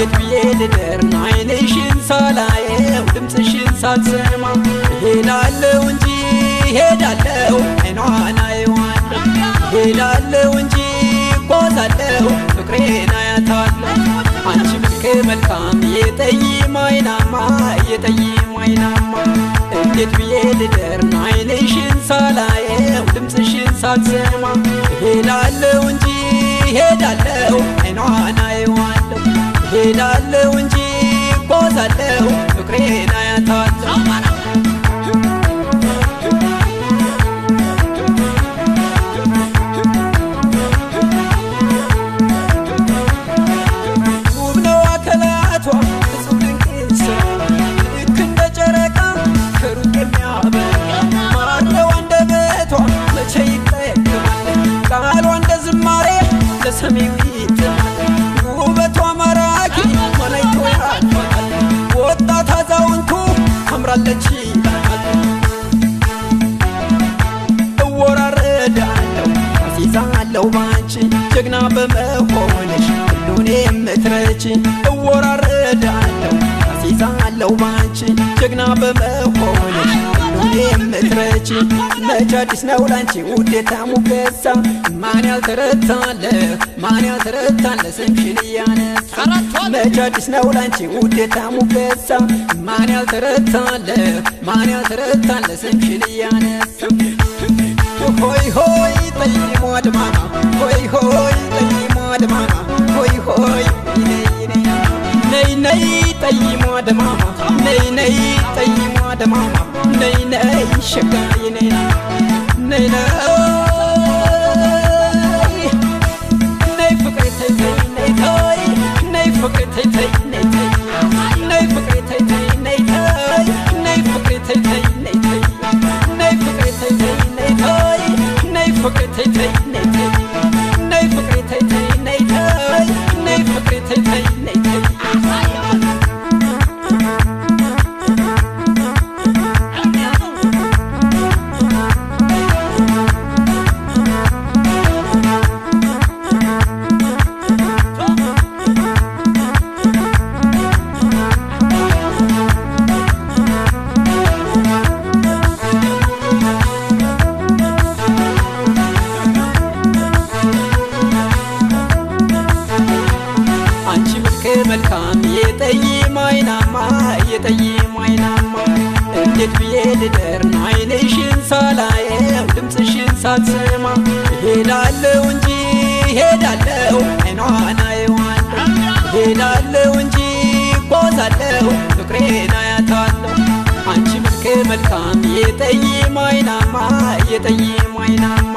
እንዴት ብዬ ልደር አይንሽን ሳላየው ድምፅሽን ሳልሰማ ሄዳለሁ እንጂ ሄዳለሁ አይኗን አየዋለሁ ሄዳለሁ እንጂ ጓዛለሁ ፍቅሬን አያታለሁ አንቺ መልከ መልካም የጠይም አይናማ የጠይም አይናማ እንዴት ብዬ ልደር አይንሽን ሳላየው ድምፅሽን ሳልሰማ ሄዳለሁ እንጂ ሄዳለሁ አይኗን አየዋለሁ ሄዳለሁ እንጂ ጓዛለሁ ፍቅሬን አያታለሁ ሰሚው ይጥማል ውበቷ ማራኪ ማላይቶ ያልፋል ወጣት አዛውንቱ አምራለች ይላል እወራረዳለሁ አሲዛለሁ ባንቺ ጀግና በመሆንሽ ሁሉን የምትረቺ እወራረዳለሁ አሲዛለሁ ባንቺ ጀግና በመሆንሽ ሁሉን የምትረቺ መች አዲስ ነው ላንቺ ውዴታ ሙገሳ ማን ያልተረታለ ስምሽን እያነሳ መች አዲስ ነው ላንቺ ውዴታ ሙገሳ ማን ያልተረታለ ስምሽን እያነሳ ሆይ ሆይ ጠይሞ አድማማ ሆይ ሆይ ጠይሞ አድማማ ሆይ ሆይ ነይ ነይ ጠይሞ አድማማ ነይ ነይ ጠይሞ አድማማ ነይ ነይ ሸጋዬ ነይ ነይ ነይ ፍቅሬ ተይ ተይ ነይ ተይ ነይ ፍቅሬ ተይ ተይ ነይ ተይ ነይ ፍቅሬ ተይ ተይ ነይ ተይ ነይ ፍቅሬ ተይ ተይ ነይ ተይ ነይ ፍቅሬ ተይ ተይ ነይ ተይ ነይ ፍቅሬ ተይ ተይ ነይ ተይ ነይ ፍቅሬ ተይ ተይ ነይ ተይ ነይ ፍቅሬ ተይ ተይ ነይ ተይ መልካም የጠይም አይናማ የጠይም አይናማ እንዴት ብዬ ልደር አይንሽን ሳላየው ድምፅሽን ሳልሰማ ሄዳለሁ እንጂ ሄዳለሁ አይኗን አየዋለሁ ሄዳለሁ እንጂ ጓዛለሁ ፍቅሬን አያታለሁ አንቺ መልከ መልካም የጠይም አይናማ የጠይም አይናማ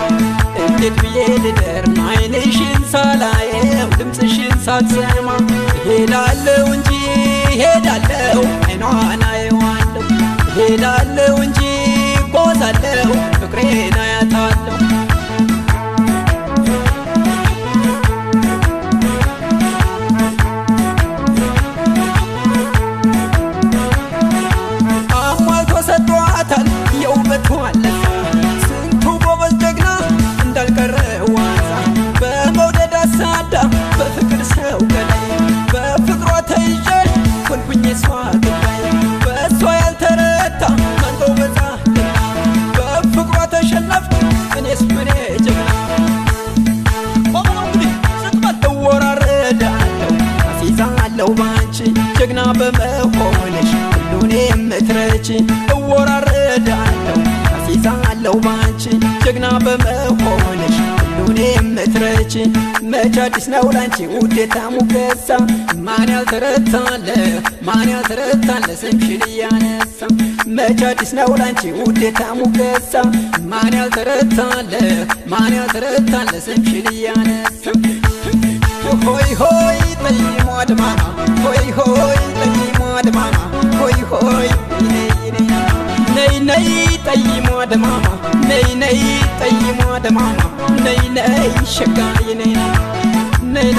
እንዴት ብዬ ልደር አይንሽን ሳላየው ድምፅሽን ሳልሰማ ሄዳለሁ እንጂ ሄዳለሁ አይኗን አየዋለሁ ሄዳለሁ እንጂ ጓዛለሁ ፍቅሬን አያታለሁ አሟልቶ ሰጥቷታል የውበቷ ለዛ ስንቱ ጎበዝ ጀግና እንዳልቀረ ዋዛ በመውደድ አሳዳ በፍቅር ሰው ገላይ በፍቅሯ ተይዤ ሆንኩኝ እሷ ገላይ በእሷ ያልተረታ ማንተው በዛ በፍቅሯ ተሸነፍኩ እኔስ ምኔ ጀግና እወራረዳለሁ አሲዛለሁ ባንቺ ጀግና በመሆንሽ ሁሉን የምትረቺ እወራረዳለሁ አሲዛለሁ ባንቺ ጀግና በመሆንሽ ሁሉን የምትረቺ መች አዲስ ነው ላንቺ ውዴታ ሙገሳ ማን ያልተረታለ ስምሽን እያነሳ መች አዲስ ነው ላንቺ ውዴታ ሙገሳ ማን ያልተረታለ ስምሽን እያነሳ ሆይ ሆይ ጠይሞ አድማማ ሆይ ሆይ ጠይሞ አድማማ ሆይ ሆይ ነይ ነይ ጠይሞ አድማማ ነይ ነይ ጠይሞ አድማማ ነይ ነይ ሸጋዬ ነይ ነይ